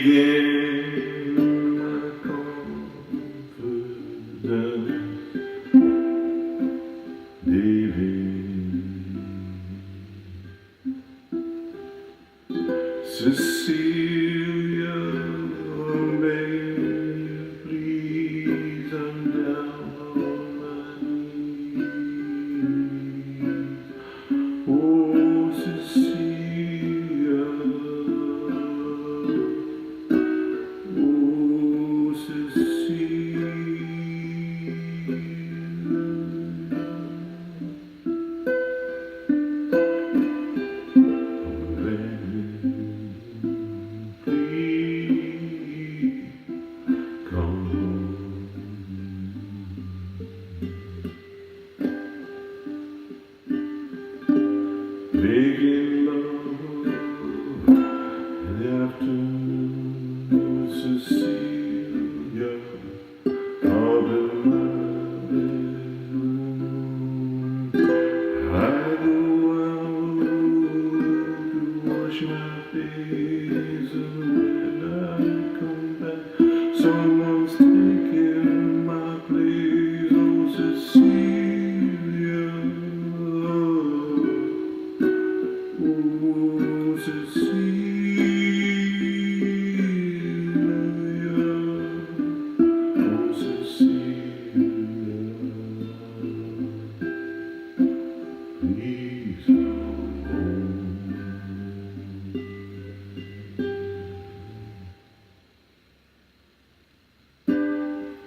regain my confidence, baby. Cecilia, may you please, I'm down on my knees. Oh, Cecilia, oh, Cecilia. Making love in the afternoon, Cecilia, out in my bedroom. I go out to wash my face, and when I come back, some